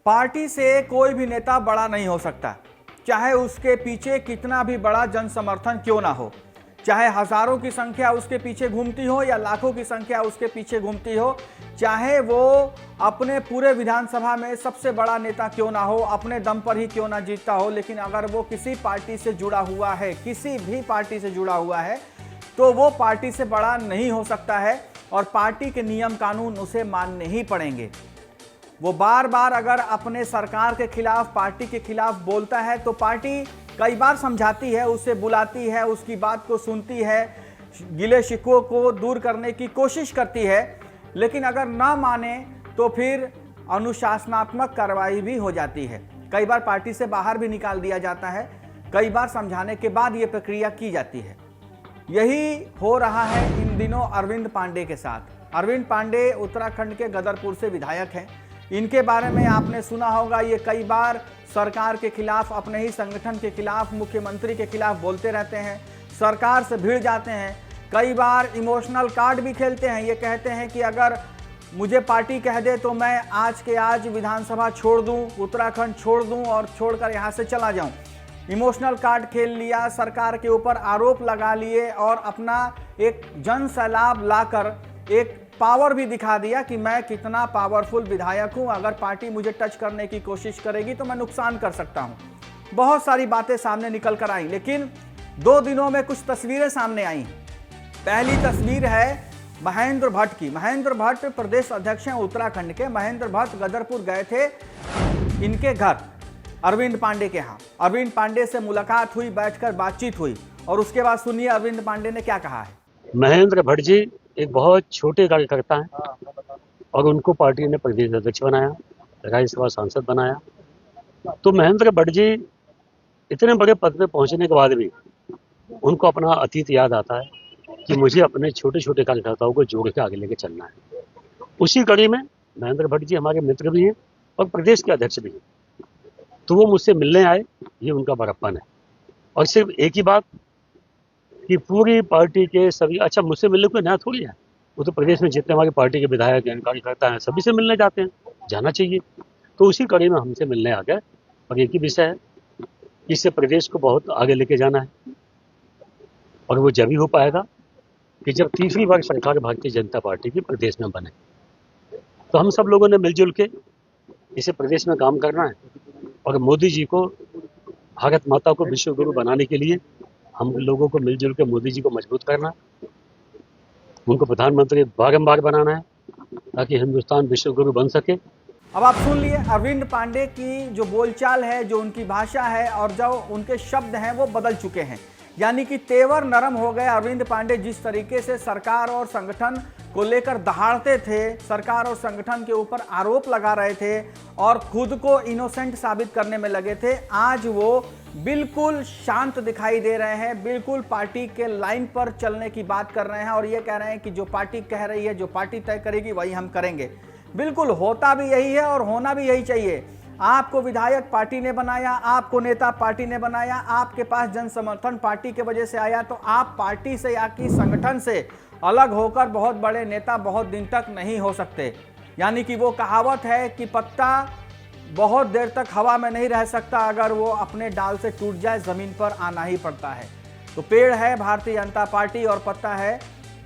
Party से कोई भी नेता बड़ा नहीं हो सकता, चाहे उसके पीछे कितना भी बड़ा जन समर्थन क्यों ना हो, चाहे हजारों की संख्या उसके पीछे घूमती हो या लाखों की संख्या उसके पीछे घूमती हो, चाहे वो अपने पूरे विधानसभा में सबसे बड़ा नेता क्यों ना हो, अपने दम पर ही क्यों ना जीतता हो, लेकिन अगर वो किसी पार्टी से जुड़ा हुआ है, किसी भी पार्टी से जुड़ा हुआ है, तो वो पार्टी से बड़ा नहीं हो सकता है और पार्टी के नियम कानून उसे मानने ही पड़ेंगे। वो बार बार अगर अपने सरकार के खिलाफ, पार्टी के खिलाफ बोलता है तो पार्टी कई बार समझाती है, उसे बुलाती है, उसकी बात को सुनती है, गिले शिकवों को दूर करने की कोशिश करती है, लेकिन अगर ना माने तो फिर अनुशासनात्मक कार्रवाई भी हो जाती है। कई बार पार्टी से बाहर भी निकाल दिया जाता है, कई बार समझाने के बाद ये प्रक्रिया की जाती है। यही हो रहा है इन दिनों अरविंद पांडे के साथ। अरविंद पांडे उत्तराखंड के गदरपुर से विधायक हैं। इनके बारे में आपने सुना होगा, ये कई बार सरकार के खिलाफ, अपने ही संगठन के खिलाफ, मुख्यमंत्री के खिलाफ बोलते रहते हैं, सरकार से भिड़ जाते हैं, कई बार इमोशनल कार्ड भी खेलते हैं। ये कहते हैं कि अगर मुझे पार्टी कह दे तो मैं आज के आज विधानसभा छोड़ दूं, उत्तराखंड छोड़ दूं और छोड़कर यहाँ से चला जाऊं। इमोशनल कार्ड खेल लिया, सरकार के ऊपर आरोप लगा लिए और अपना एक जन सैलाब लाकर एक पावर भी दिखा दिया कि मैं कितना पावरफुल विधायक हूं, अगर पार्टी मुझे टच करने की कोशिश करेगी तो मैं नुकसान कर सकता हूं। बहुत सारी बातें सामने निकल कर आई, लेकिन 2 दिनों में कुछ तस्वीरें सामने आई। पहली तस्वीर है महेंद्र भट्ट की। महेंद्र भट्ट प्रदेश अध्यक्ष हैं उत्तराखंड के। महेंद्र भट्ट गदरपुर गए थे इनके घर अरविंद पांडे के यहाँ। अरविंद पांडे से मुलाकात हुई, बैठकर बातचीत हुई और उसके बाद सुनिए अरविंद पांडे ने क्या कहा है। महेंद्र भट्ट जी एक बहुत छोटे कार्यकर्ता हैं और उनको पार्टी ने प्रदेश अध्यक्ष बनाया, राज्यसभा सांसद बनाया। तो महेंद्र भट्ट जी इतने बड़े पद पे पहुंचने के बाद भी उनको अपना अतीत याद आता है कि मुझे अपने छोटे छोटे कार्यकर्ताओं को जोड़ के आगे लेके चलना है। उसी कड़ी में महेंद्र भट्ट जी हमारे मित्र भी हैं और प्रदेश के अध्यक्ष भी हैं। तो वो मुझसे मिलने आए, ये उनका बड़प्पन है। और सिर्फ एक ही बात कि पूरी पार्टी के सभी, अच्छा मुझसे मिलने कोई नया थोड़ी है, वो तो प्रदेश में जितने हमारी पार्टी के विधायक हैं, कार्यकर्ता हैं, सभी से मिलने जाते हैं, जाना चाहिए। तो उसी कड़ी में हमसे मिलने आ गए और एक ही विषय है, इससे प्रदेश को बहुत आगे लेके जाना है और वो जब ही हो पाएगा कि जब तीसरी बार सरकार भारतीय जनता पार्टी की प्रदेश में बने। तो हम सब लोगों ने मिलजुल के इसे प्रदेश में काम करना है और मोदी जी को, भारत माता को विश्व गुरु बनाने के लिए हम लोगों को मिलजुल के मोदी जी को मजबूत करना, उनको प्रधानमंत्री बारंबार बनाना है ताकि हिंदुस्तान विश्व गुरु बन सके। अब आप सुन लिए अरविंद पांडे की जो बोलचाल है, जो उनकी भाषा है और जो उनके शब्द हैं वो बदल चुके हैं, यानी कि तेवर नरम हो गए। अरविंद पांडे जिस तरीके से सरकार और संगठन को लेकर दहाड़ते थे, सरकार और संगठन के ऊपर आरोप लगा रहे थे और खुद को इनोसेंट साबित करने में लगे थे, आज वो बिल्कुल शांत दिखाई दे रहे हैं, बिल्कुल पार्टी के लाइन पर चलने की बात कर रहे हैं और ये कह रहे हैं कि जो पार्टी कह रही है, जो पार्टी तय करेगी वही हम करेंगे। बिल्कुल होता भी यही है और होना भी यही चाहिए। आपको विधायक पार्टी ने बनाया, आपको नेता पार्टी ने बनाया, आपके पास जन समर्थन पार्टी के वजह से आया, तो आप पार्टी से या कि संगठन से अलग होकर बहुत बड़े नेता बहुत दिन तक नहीं हो सकते। यानी कि वो कहावत है कि पत्ता बहुत देर तक हवा में नहीं रह सकता, अगर वो अपने डाल से टूट जाए जमीन पर आना ही पड़ता है। तो पेड़ है भारतीय जनता पार्टी और पत्ता है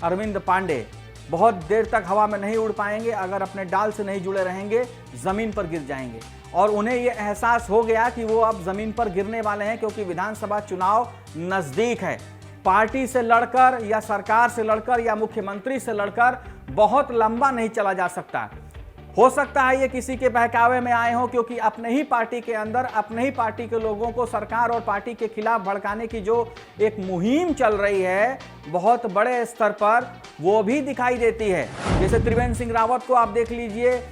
अरविंद पांडे। बहुत देर तक हवा में नहीं उड़ पाएंगे, अगर अपने डाल से नहीं जुड़े रहेंगे जमीन पर गिर जाएंगे। और उन्हें ये एहसास हो गया कि वो अब जमीन पर गिरने वाले हैं, क्योंकि विधानसभा चुनाव नजदीक है। पार्टी से लड़कर या सरकार से लड़कर या मुख्यमंत्री से लड़कर बहुत लंबा नहीं चला जा सकता। हो सकता है ये किसी के बहकावे में आए हों, क्योंकि अपने ही पार्टी के अंदर, अपने ही पार्टी के लोगों को सरकार और पार्टी के खिलाफ भड़काने की जो एक मुहिम चल रही है बहुत बड़े स्तर पर, वो भी दिखाई देती है। जैसे त्रिवेंद्र सिंह रावत को आप देख लीजिए,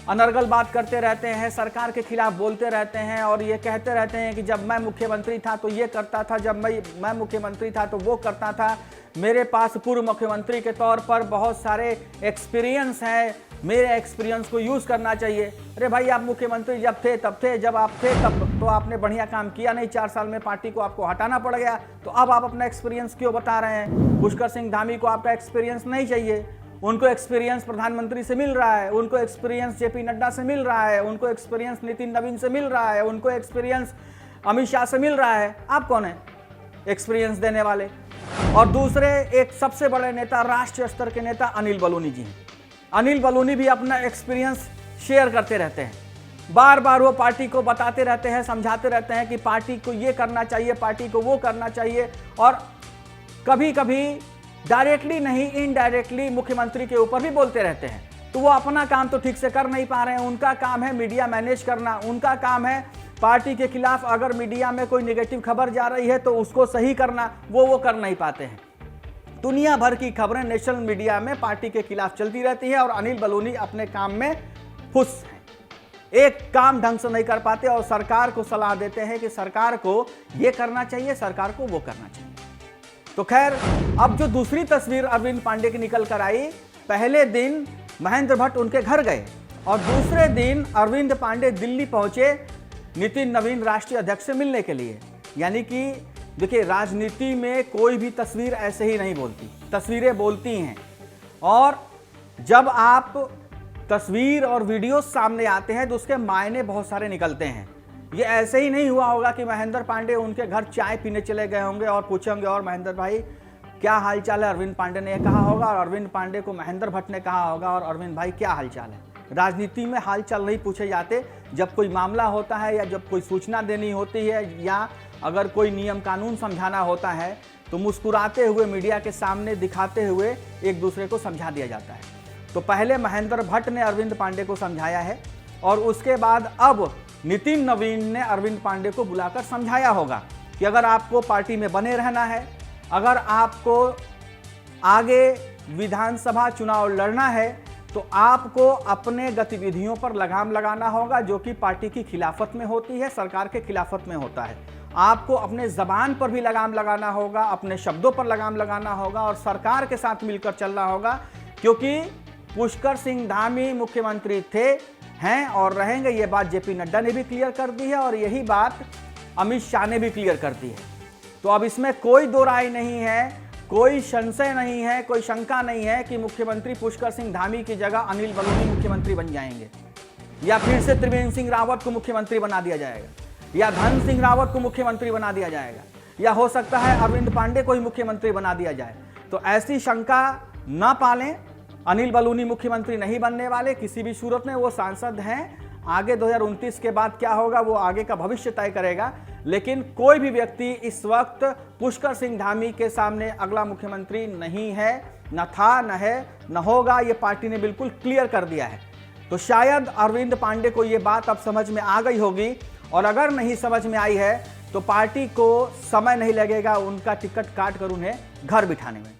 अनर्गल बात करते रहते हैं, सरकार के खिलाफ बोलते रहते हैं और ये कहते रहते हैं कि जब मैं मुख्यमंत्री था तो ये करता था, जब मैं मुख्यमंत्री था तो वो करता था, मेरे पास पूर्व मुख्यमंत्री के तौर पर बहुत सारे एक्सपीरियंस हैं, मेरे एक्सपीरियंस को यूज़ करना चाहिए। अरे भाई, आप मुख्यमंत्री जब थे तब थे, जब आप थे तब तो आपने बढ़िया काम किया नहीं, 4 साल में पार्टी को आपको हटाना पड़ गया, तो अब आप अपना एक्सपीरियंस क्यों बता रहे हैं। पुष्कर सिंह धामी को आपका एक्सपीरियंस नहीं चाहिए, उनको एक्सपीरियंस प्रधानमंत्री से मिल रहा है, उनको एक्सपीरियंस जेपी नड्डा से मिल रहा है, उनको एक्सपीरियंस नितिन नवीन से मिल रहा है, उनको एक्सपीरियंस अमित शाह से मिल रहा है। आप कौन है एक्सपीरियंस देने वाले? और दूसरे एक सबसे बड़े नेता, राष्ट्रीय स्तर के नेता अनिल बलूनी जी हैं। अनिल बलूनी भी अपना एक्सपीरियंस शेयर करते रहते हैं, बार बार वो पार्टी को बताते रहते हैं, समझाते रहते हैं कि पार्टी को ये करना चाहिए, पार्टी को वो करना चाहिए, और कभी कभी डायरेक्टली नहीं इनडायरेक्टली मुख्यमंत्री के ऊपर भी बोलते रहते हैं। तो वो अपना काम तो ठीक से कर नहीं पा रहे हैं। उनका काम है मीडिया मैनेज करना, उनका काम है पार्टी के खिलाफ अगर मीडिया में कोई नेगेटिव खबर जा रही है तो उसको सही करना, वो कर नहीं पाते हैं। दुनिया भर की खबरें नेशनल मीडिया में पार्टी के खिलाफ चलती रहती है और अनिल बलूनी अपने काम में फुस हैं, एक काम ढंग से नहीं कर पाते और सरकार को सलाह देते हैं कि सरकार को ये करना चाहिए, सरकार को वो करना चाहिए। तो खैर, अब जो दूसरी तस्वीर अरविंद पांडे की निकल कर आई, पहले दिन महेंद्र भट्ट उनके घर गए और दूसरे दिन अरविंद पांडे दिल्ली पहुंचे नितिन नवीन राष्ट्रीय अध्यक्ष से मिलने के लिए। यानी कि देखिए, राजनीति में कोई भी तस्वीर ऐसे ही नहीं बोलती, तस्वीरें बोलती हैं। और जब आप तस्वीर और वीडियो सामने आते हैं तो उसके मायने बहुत सारे निकलते हैं। ये ऐसे ही नहीं हुआ होगा कि महेंद्र पांडे उनके घर चाय पीने चले गए होंगे और पूछेंगे, और महेंद्र भाई क्या हालचाल है, अरविंद पांडे ने कहा होगा, और अरविंद पांडे को महेंद्र भट्ट ने कहा होगा, और अरविंद भाई क्या हालचाल है। राजनीति में हालचाल नहीं पूछे जाते। जब कोई मामला होता है या जब कोई सूचना देनी होती है या अगर कोई नियम कानून समझाना होता है तो मुस्कुराते हुए मीडिया के सामने दिखाते हुए एक दूसरे को समझा दिया जाता है। तो पहले महेंद्र भट्ट ने अरविंद पांडे को समझाया है और उसके बाद अब नितिन नवीन ने अरविंद पांडे को बुलाकर समझाया होगा कि अगर आपको पार्टी में बने रहना है, अगर आपको आगे विधानसभा चुनाव लड़ना है, तो आपको अपने गतिविधियों पर लगाम लगाना होगा, जो कि पार्टी की खिलाफत में होती है, सरकार के खिलाफत में होता है। आपको अपने जबान पर भी लगाम लगाना होगा, अपने शब्दों पर लगाम लगाना होगा और सरकार के साथ मिलकर चलना होगा, क्योंकि पुष्कर सिंह धामी मुख्यमंत्री थे, हैं और रहेंगे। ये बात जेपी नड्डा ने भी क्लियर कर दी है और यही बात अमित शाह ने भी क्लियर कर दी है। तो अब इसमें कोई दो राय नहीं है, कोई संशय नहीं है, कोई शंका नहीं है कि मुख्यमंत्री पुष्कर सिंह धामी की जगह अनिल बलूनी मुख्यमंत्री बन जाएंगे, या फिर से त्रिवेंद्र सिंह रावत को मुख्यमंत्री बना दिया जाएगा, या धन सिंह रावत को मुख्यमंत्री बना दिया जाएगा, या हो सकता है अरविंद पांडे को ही मुख्यमंत्री बना दिया जाए। तो ऐसी शंका ना पालें, अनिल बलूनी मुख्यमंत्री नहीं बनने वाले किसी भी सूरत में। वो सांसद हैं, आगे 2029 के बाद क्या होगा वो आगे का भविष्य तय करेगा। लेकिन कोई भी व्यक्ति इस वक्त पुष्कर सिंह धामी के सामने अगला मुख्यमंत्री नहीं है, न था, न है, न होगा। ये पार्टी ने बिल्कुल क्लियर कर दिया है। तो शायद अरविंद पांडे को ये बात अब समझ में आ गई होगी, और अगर नहीं समझ में आई है तो पार्टी को समय नहीं लगेगा उनका टिकट काट कर उन्हें घर बिठाने में।